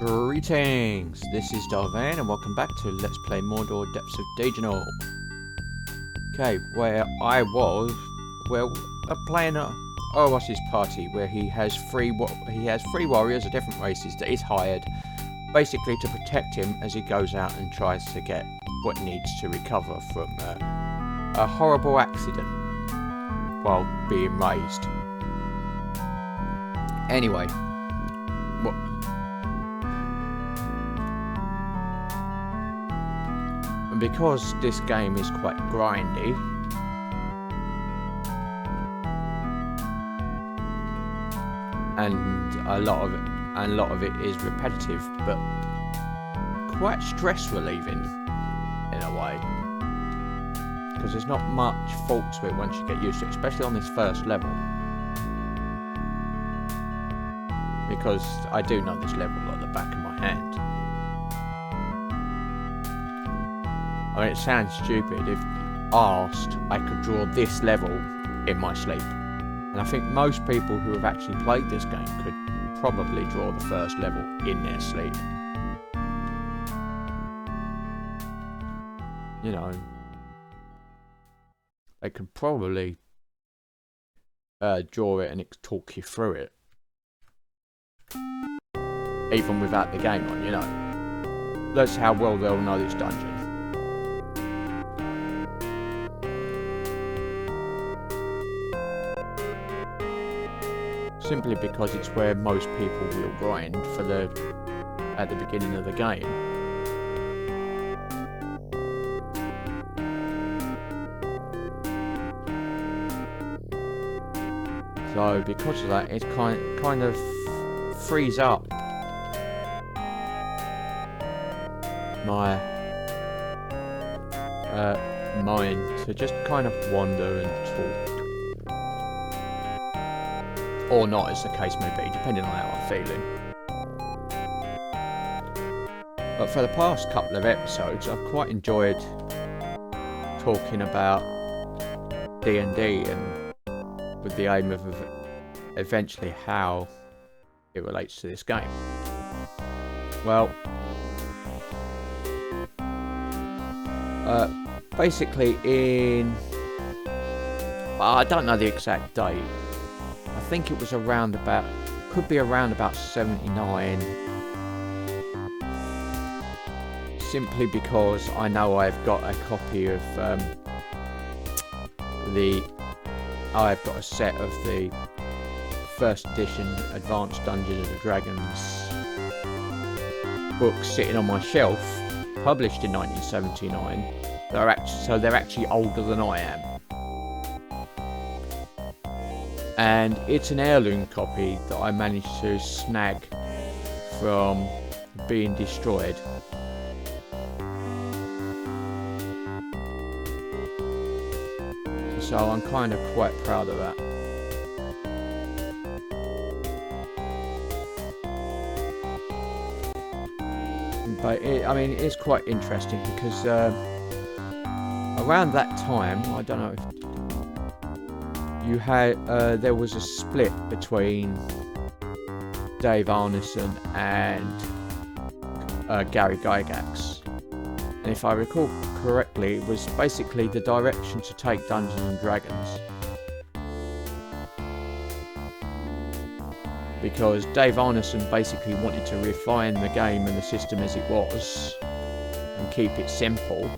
Greetings, this is Vane and welcome back to Let's Play Mordor Depths of Dejenol. Okay, where I was, playing Oros's party, where he has three warriors of different races that he's hired, basically to protect him as he goes out and tries to get what he needs to recover from a horrible accident while being raised. Anyway, because this game is quite grindy, and a lot of it is repetitive, but quite stress relieving in a way, because there's not much fault to it once you get used to it, especially on this first level, because I do know this level like the back of my hand. I mean, it sounds stupid. If asked, I could draw this level in my sleep. And I think most people who have actually played this game could probably draw the first level in their sleep. You know, they could probably draw it and talk you through it. Even without the game on, you know. That's how well they'll know this dungeon. Simply because it's where most people will grind at the beginning of the game. So because of that, it kind of frees up my mind to just kind of wander and talk. Or not, as the case may be, depending on how I'm feeling. But for the past couple of episodes, I've quite enjoyed talking about D&D and with the aim of eventually how it relates to this game. Well, basically I don't know the exact date. I think it was could be around about 79, simply because I know I've got a copy of I've got a set of the first edition Advanced Dungeons and Dragons books sitting on my shelf, published in 1979. They're actually older than I am. And it's an heirloom copy that I managed to snag from being destroyed. So I'm kind of quite proud of that. But it's quite interesting because around that time, I don't know if you had there was a split between Dave Arneson and Gary Gygax, and if I recall correctly, it was basically the direction to take Dungeons and Dragons, because Dave Arneson basically wanted to refine the game and the system as it was and keep it simple.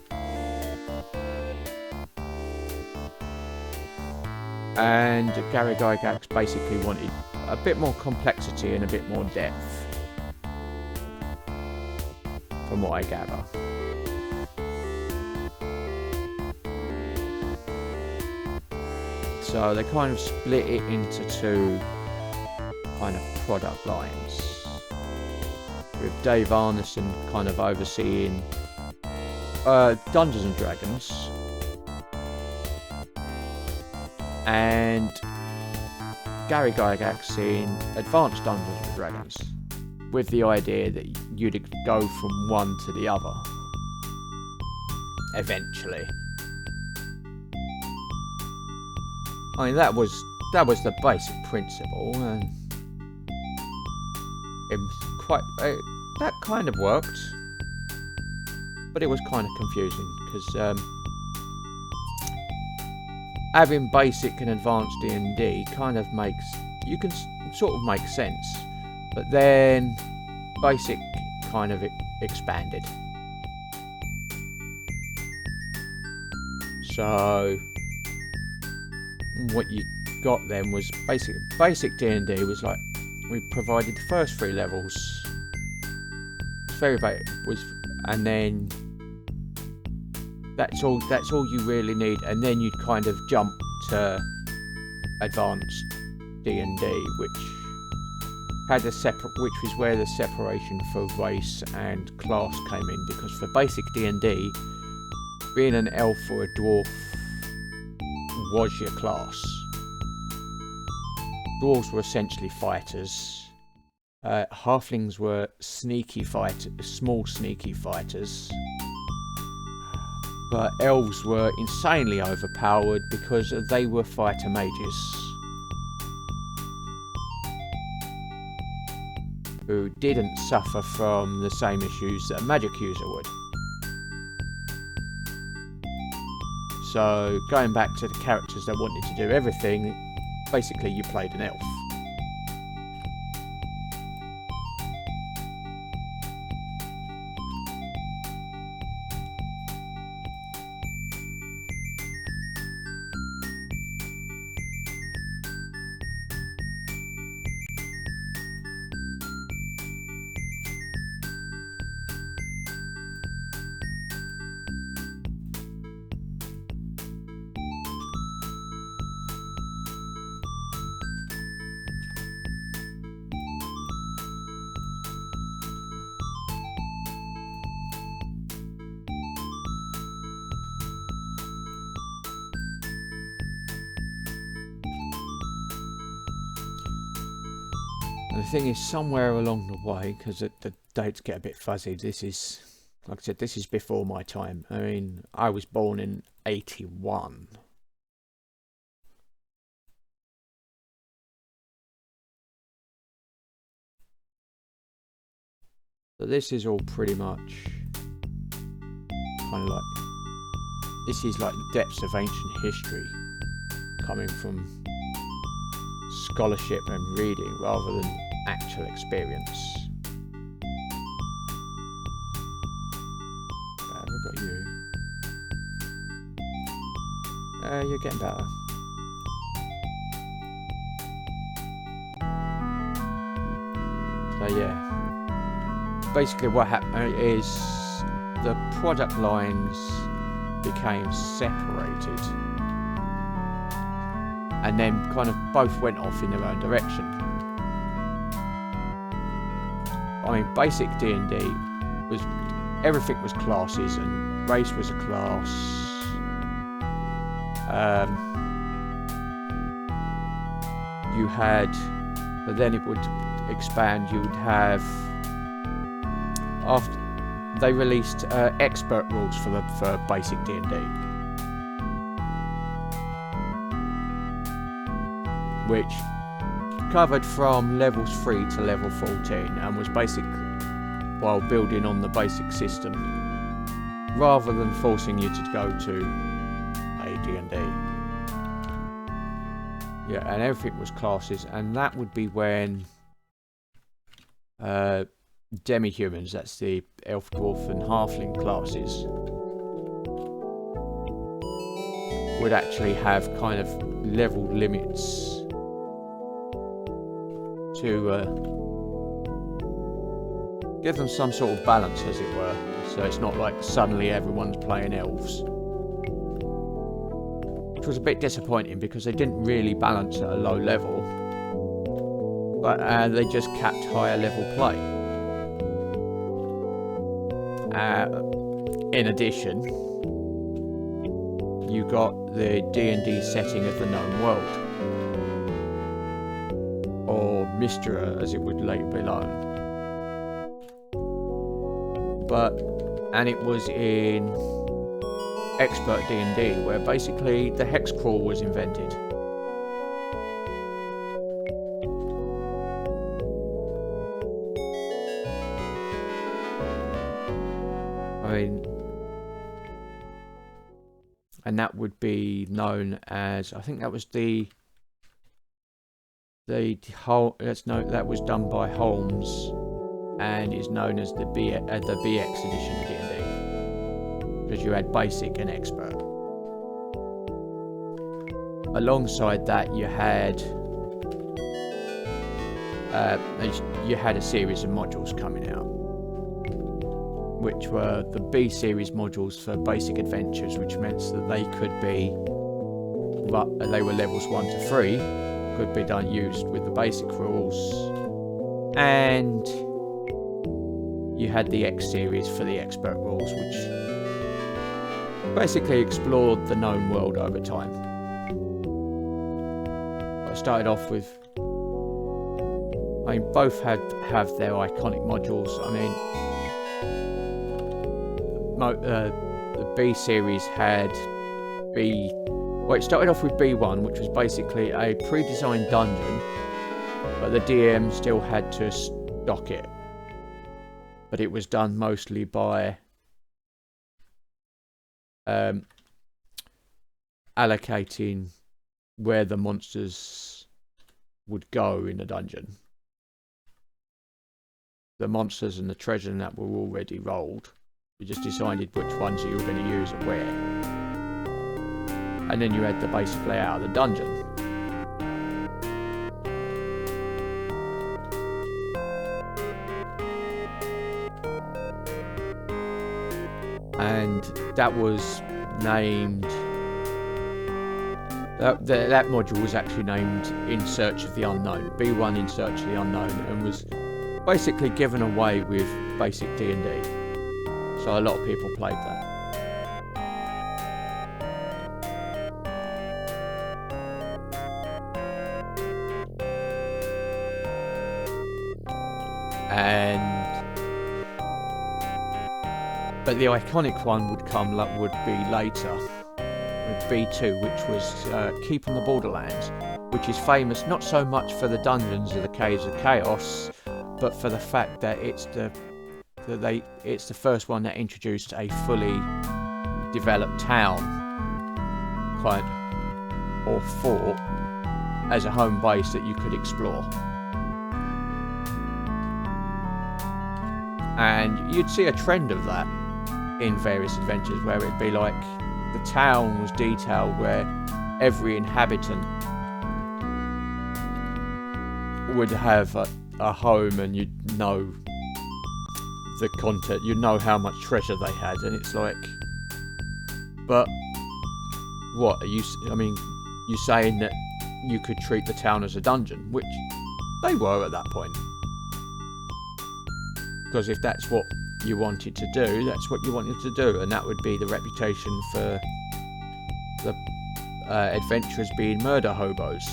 And Gary Gygax basically wanted a bit more complexity and a bit more depth, from what I gather. So they kind of split it into two kind of product lines, with Dave Arneson kind of overseeing Dungeons and Dragons, and Gary Gygax in Advanced Dungeons and Dragons, with the idea that you'd go from one to the other eventually. I mean, that was the basic principle, and it was that kind of worked, but it was kind of confusing because having basic and advanced D&D kind of makes, you can sort of make sense, but then basic kind of expanded. So what you got then was basic D&D was like, we provided the first 3 levels. It's very basic, and then that's all you really need, and then you'd kind of jump to advanced D&D, which had a which was where the separation for race and class came in, because for basic D&D, being an elf or a dwarf was your class. Dwarves were essentially fighters. Halflings were small sneaky fighters. But elves were insanely overpowered because they were fighter mages, who didn't suffer from the same issues that a magic user would. So, going back to the characters that wanted to do everything, basically you played an elf. The thing is, somewhere along the way, because the dates get a bit fuzzy, this is, like I said, this is before my time. I mean, I was born in 81. So this is all pretty much kind of like, this is like the depths of ancient history, coming from scholarship and reading rather than actual experience. We've got you. You're getting better. So yeah, basically what happened is the product lines became separated, and then kind of both went off in their own direction. I mean, basic D&D was, everything was classes, and race was a class. You had, but then it would expand. You would have, after they released expert rules for basic D&D, which covered from levels 3 to level 14 and was basic while building on the basic system, rather than forcing you to go to a D&D. Yeah, and everything was classes, and that would be when demi-humans, that's the elf, dwarf and halfling classes, would actually have kind of level limits to give them some sort of balance, as it were, so it's not like suddenly everyone's playing elves. Which was a bit disappointing because they didn't really balance at a low level, but they just capped higher level play. In addition, you got the D&D setting of the known world, or Mystra as it would later be known. And it was in expert D&D where basically the hex crawl was invented. I mean, and that would be known as, I think that was the whole. That was done by Holmes, and is known as the BX edition of D&D, because you had basic and expert. Alongside that, you had a series of modules coming out, which were the B series modules for basic adventures, which meant that they could be, they were levels 1 to 3, could be used with the basic rules, and you had the X series for the expert rules, which basically explored the known world over time. I started off with, I mean, both have their iconic modules. I mean, the B series had it started off with B1, which was basically a pre-designed dungeon, but the DM still had to stock it. But it was done mostly by allocating where the monsters would go in a dungeon. The monsters and the treasure and that were already rolled. You just decided which ones you were going to use and where. And then you had the basic layout of the dungeon. And that was named... That module was actually named In Search of the Unknown. B1 In Search of the Unknown, and was basically given away with basic D&D. So a lot of people played that. But the iconic one would be later, with B2, which was Keep on the Borderlands, which is famous not so much for the dungeons or the Caves of Chaos, but for the fact that it's the first one that introduced a fully developed town, or fort, as a home base that you could explore. And you'd see a trend of that in various adventures, where it'd be like the town was detailed, where every inhabitant would have a home, and you'd know the content, you'd know how much treasure they had, and it's like, but what are you? I mean, you're saying that you could treat the town as a dungeon, which they were at that point. Because if that's what you wanted to do, that's what you wanted to do, and that would be the reputation for the adventurers being murder hobos.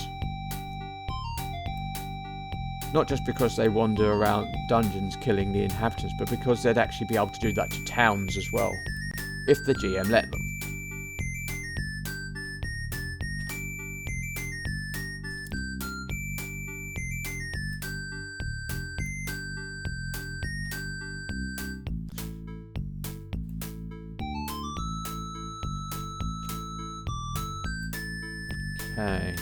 Not just because they wander around dungeons killing the inhabitants, but because they'd actually be able to do that to towns as well, if the GM let them. Okay.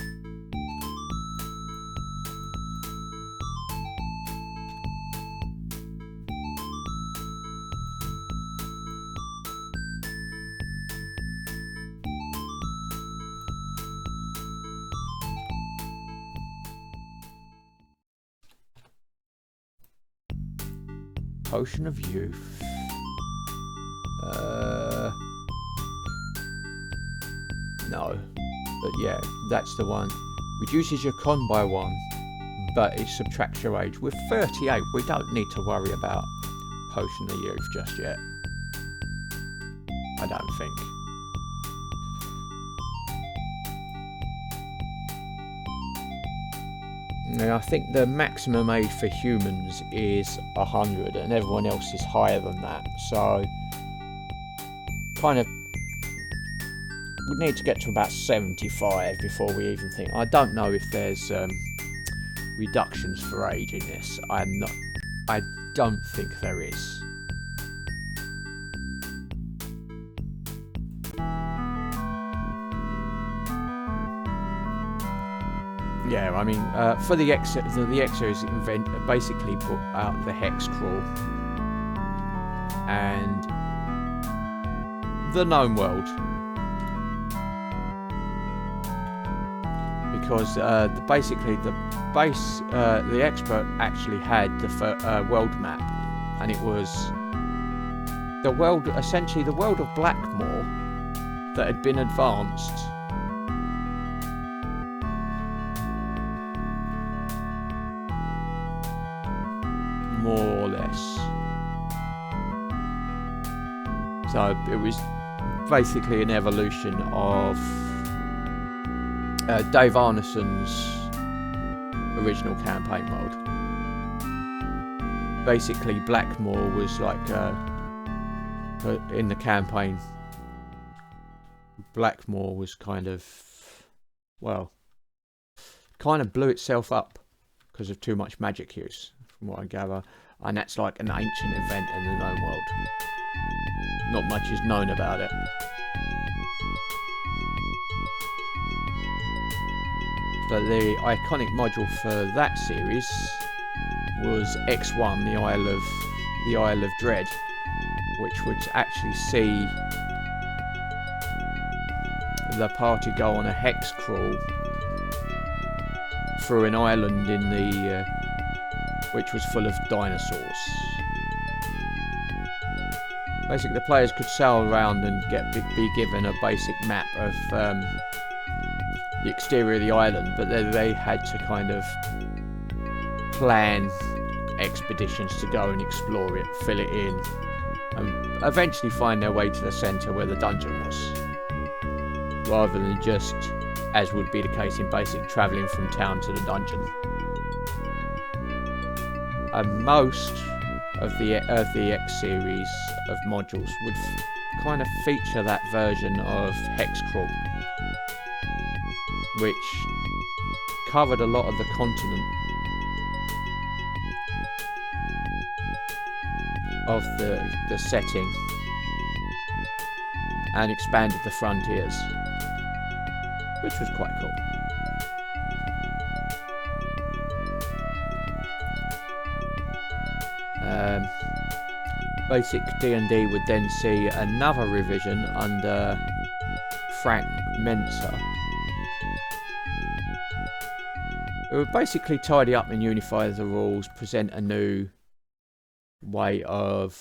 Potion of Youth. No. But yeah, that's the one. Reduces your con by 1, but it subtracts your age. With 38, we don't need to worry about Potion of Youth just yet. I don't think. Now, I think the maximum age for humans is 100, and everyone else is higher than that. So, kind of, we need to get to about 75 before we even think. I don't know if there's reductions for age in this. I don't think there is. yeah, I mean, for the X series, basically put out the hex crawl and the gnome world, because basically the expert actually had the world map, and it was the world, essentially the world of Blackmoor that had been advanced. More or less. So it was basically an evolution of Dave Arneson's original campaign world. Basically, Blackmoor was like in the campaign. Blackmoor was kind of, well, kind of blew itself up because of too much magic use, from what I gather, and that's like an ancient event in the gnome world. Not much is known about it. So the iconic module for that series was X1, the Isle of Dread, which would actually see the party go on a hex crawl through an island in the which was full of dinosaurs. Basically, the players could sail around and be given a basic map of the exterior of the island, but they had to kind of plan expeditions to go and explore it, fill it in, and eventually find their way to the centre where the dungeon was, rather than just, as would be the case in basic, travelling from town to the dungeon. And most of the X series of modules would kind of feature that version of hex crawl, which covered a lot of the continent of the setting and expanded the frontiers, which was quite cool. Basic D&D would then see another revision under Frank Mensa. It would basically tidy up and unify the rules, present a new way of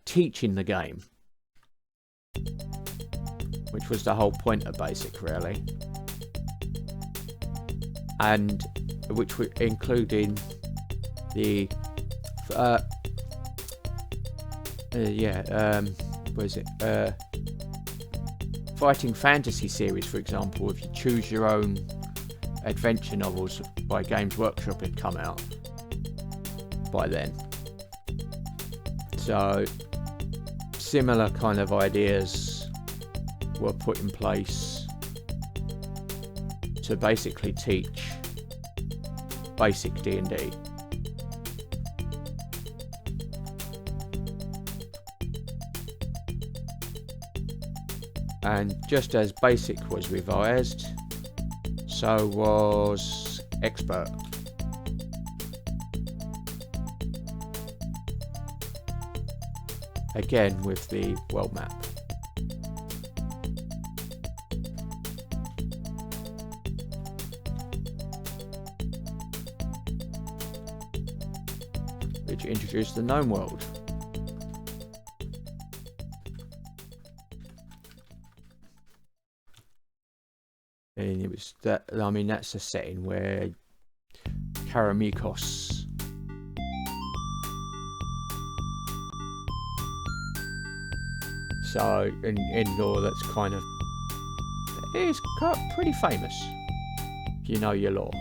teaching the game, which was the whole point of Basic, really, and which were including the Fighting Fantasy series, for example. If you choose your own adventure novels by Games Workshop, had come out by then. So similar kind of ideas were put in place to basically teach basic D&D. And just as Basic was revised, so was Expert. Again with the world map. Which introduced the gnome world. And it was that, I mean, that's a setting where Karamikos so in lore that's kind of, it's pretty famous if you know your lore.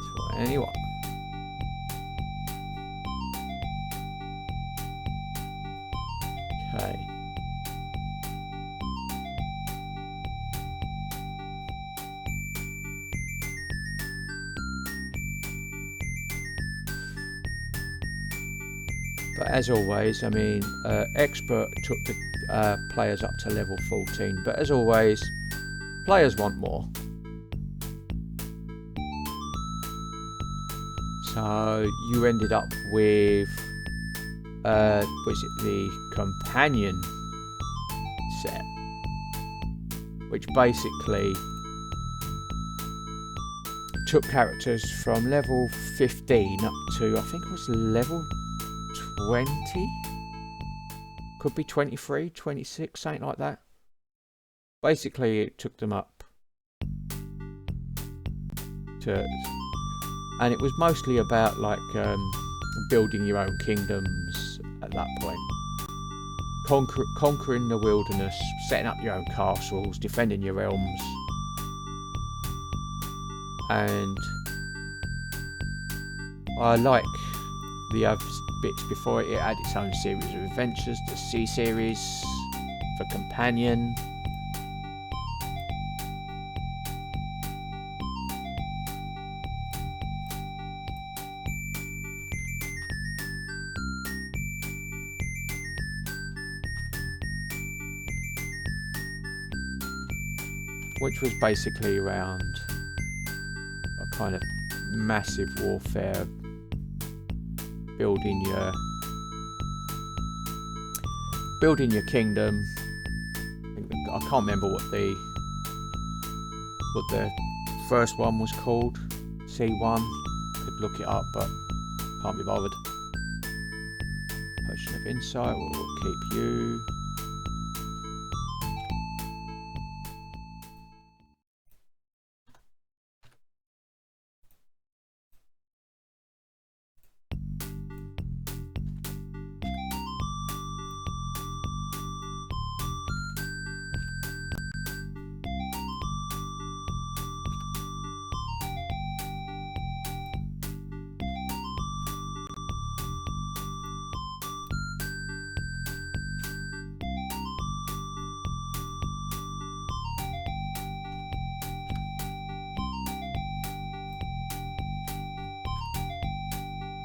So anyway, okay. But as always, I mean, Expert took the players up to level 14, but as always, players want more. So you ended up with, was it the companion set, which basically took characters from level 15 up to, I think it was level 20? Could be 23, 26, something like that. Basically, it took them up to... And it was mostly about, like, building your own kingdoms at that point. Conquering the wilderness, setting up your own castles, defending your realms. And I like the other bits before it. It had its own series of adventures, the C series for companion. Which was basically around a kind of massive warfare, building your kingdom. I can't remember what the first one was called. C1. Could look it up, but can't be bothered. Potion of Insight. We'll keep you.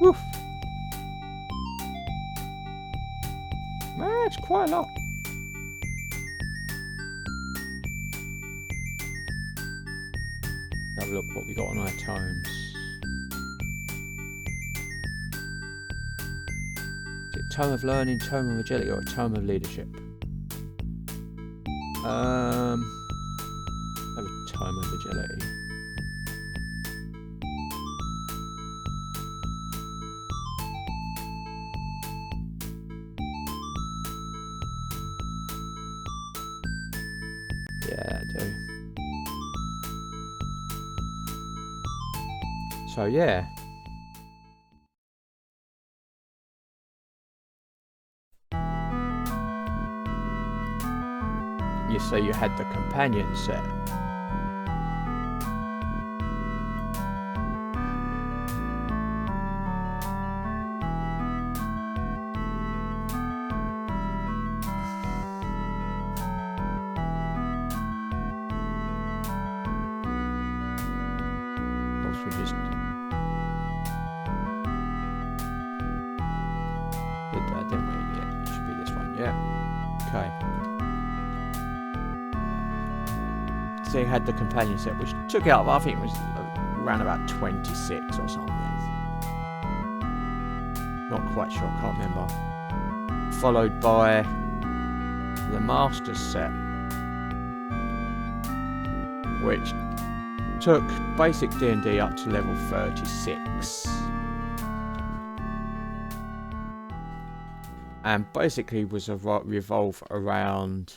Woof. Man, it's quite a lot. Have a look what we got on our tomes. Is it Tome of Learning, Tome of Agility, or a Tome of Leadership? Have a Tome of Agility. Yeah, I do. So yeah. You say you had the companion set. We just did that, didn't we? Yeah, it should be this one. Yeah. Okay. So you had the companion set, which took out, I think it was around about 26 or something. Not quite sure, can't remember. Followed by the Masters set, which took basic D&D up to level 36. And basically was a revolve around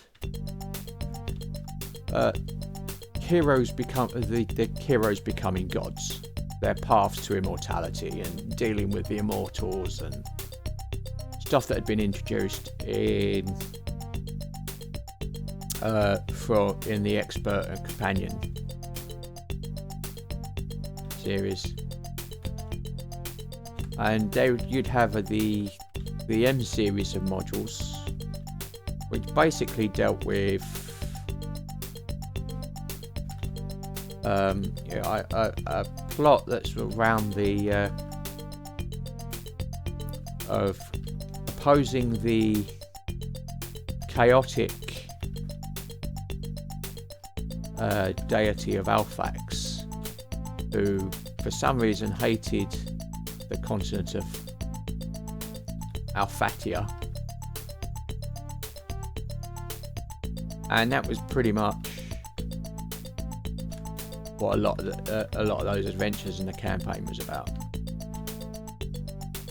heroes the heroes becoming gods, their paths to immortality, and dealing with the immortals and stuff that had been introduced in the Expert and Companion series. And you'd have the M series of modules, which basically dealt with a plot that's around the of opposing the chaotic deity of Alphax, who for some reason hated the continent of Alphatia. And that was pretty much what a lot of those adventures in the campaign was about.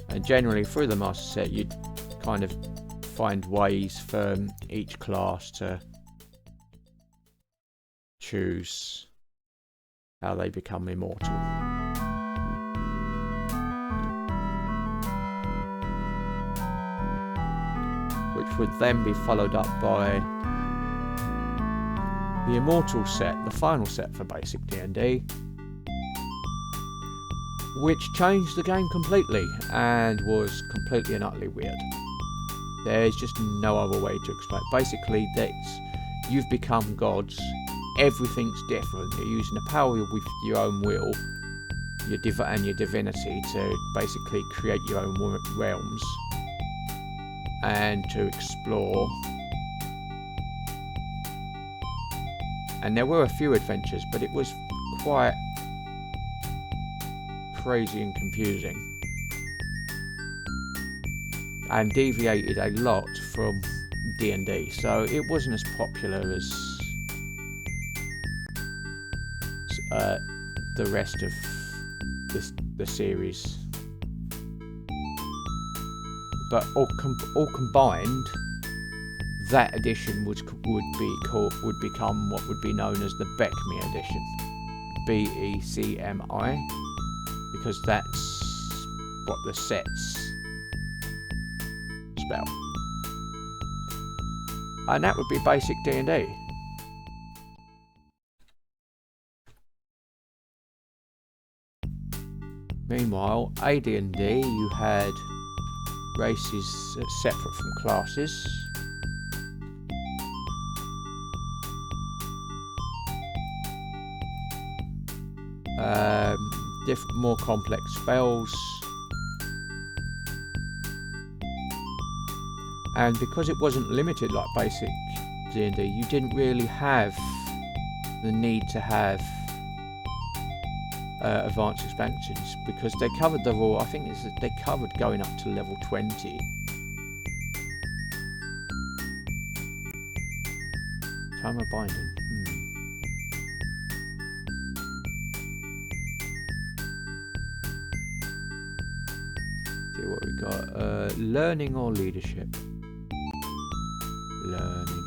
And generally through the master set you'd kind of find ways for each class to choose how they become immortal. Which would then be followed up by the Immortal set, the final set for basic D&D, which changed the game completely and was completely and utterly weird. There's just no other way to explain. Basically, you've become gods. Everything's different. You're using the power with your own will, and your divinity to basically create your own realms and to explore. And there were a few adventures, but it was quite crazy and confusing, and deviated a lot from D&D, so it wasn't as popular as the rest of the series. But all combined, that edition would become what would be known as the Beckme edition, BECMI, because that's what the sets spell, and that would be basic D&D. Meanwhile, AD&D, you had races separate from classes. Different, more complex spells, and because it wasn't limited like basic D&D, you didn't really have the need to have advanced expansions, because they covered the raw. I think they covered going up to level 20. Time of binding. See what we got. Learning or leadership? Learning.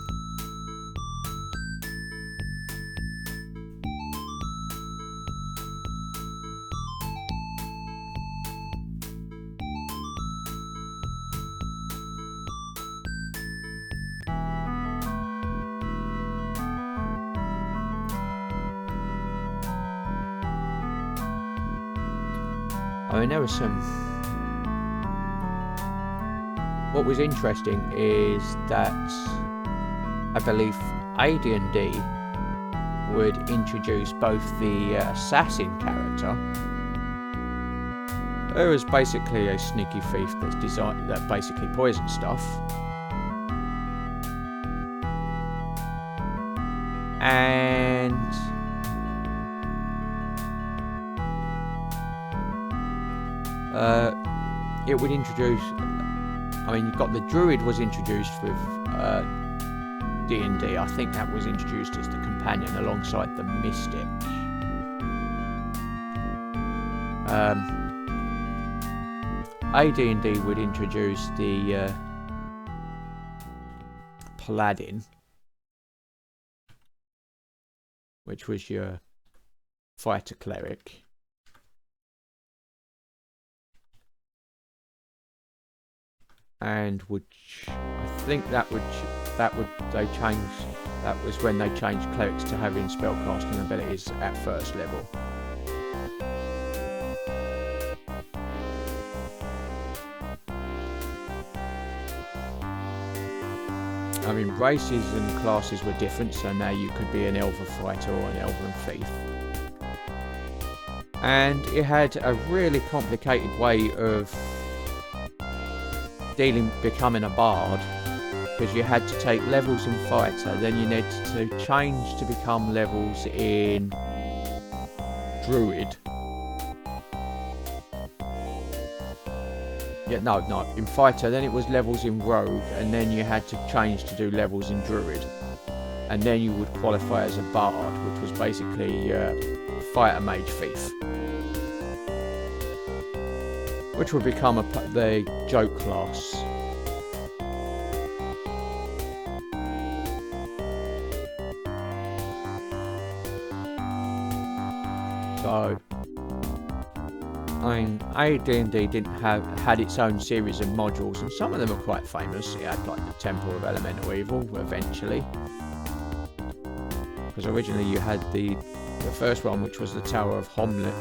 I mean, there was some. What was interesting is that I believe AD&D would introduce both the assassin character, who is basically a sneaky thief that basically poisons stuff, and it would introduce. I mean, you've got the druid was introduced with D&D. I think that was introduced as the companion alongside the mystic. AD&D would introduce the paladin, which was your fighter cleric. And I think that was when they changed clerics to having spellcasting abilities at first level. I mean, races and classes were different, so now you could be an elven fighter or an elven thief. And it had a really complicated way of becoming a bard, because you had to take levels in fighter, then you needed to change to become levels in druid. Yeah, no, in fighter, then it was levels in rogue, and then you had to change to do levels in druid. And then you would qualify as a bard, which was basically fighter mage thief. Which would become the joke class. So, I mean, D&D had its own series of modules, and some of them are quite famous. It had like the Temple of Elemental Evil eventually, because originally you had the first one, which was the Tower of Homlet,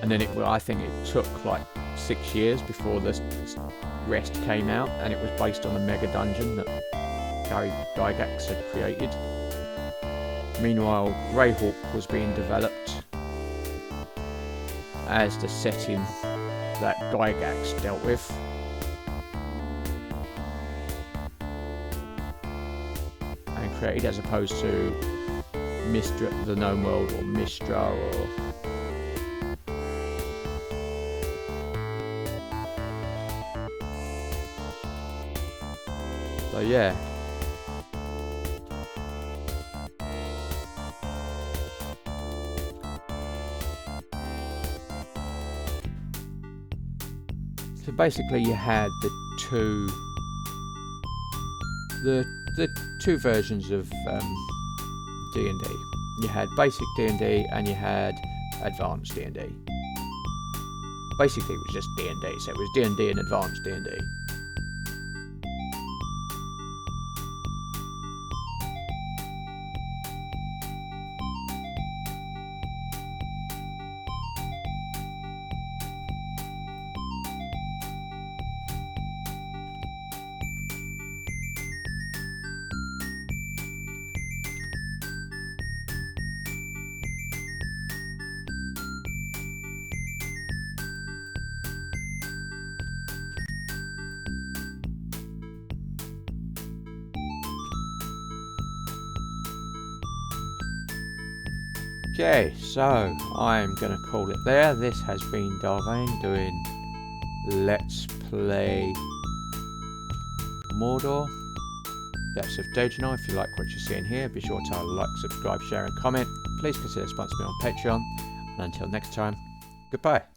and then I think it took like 6 years before the rest came out, and it was based on a mega dungeon that Gary Gygax had created. Meanwhile, Greyhawk was being developed as the setting that Gygax dealt with. And created as opposed to the Gnome World or Mistra or... So yeah. So basically you had the two versions of D&D. You had basic D&D and you had advanced D&D. Basically it was just D&D, so it was D&D and advanced D&D. Okay, so I'm going to call it there. This has been Vane doing Let's Play Mordor, Depths of Dejenol. If you like what you're seeing here, be sure to like, subscribe, share and comment. Please consider sponsoring me on Patreon. And until next time, goodbye.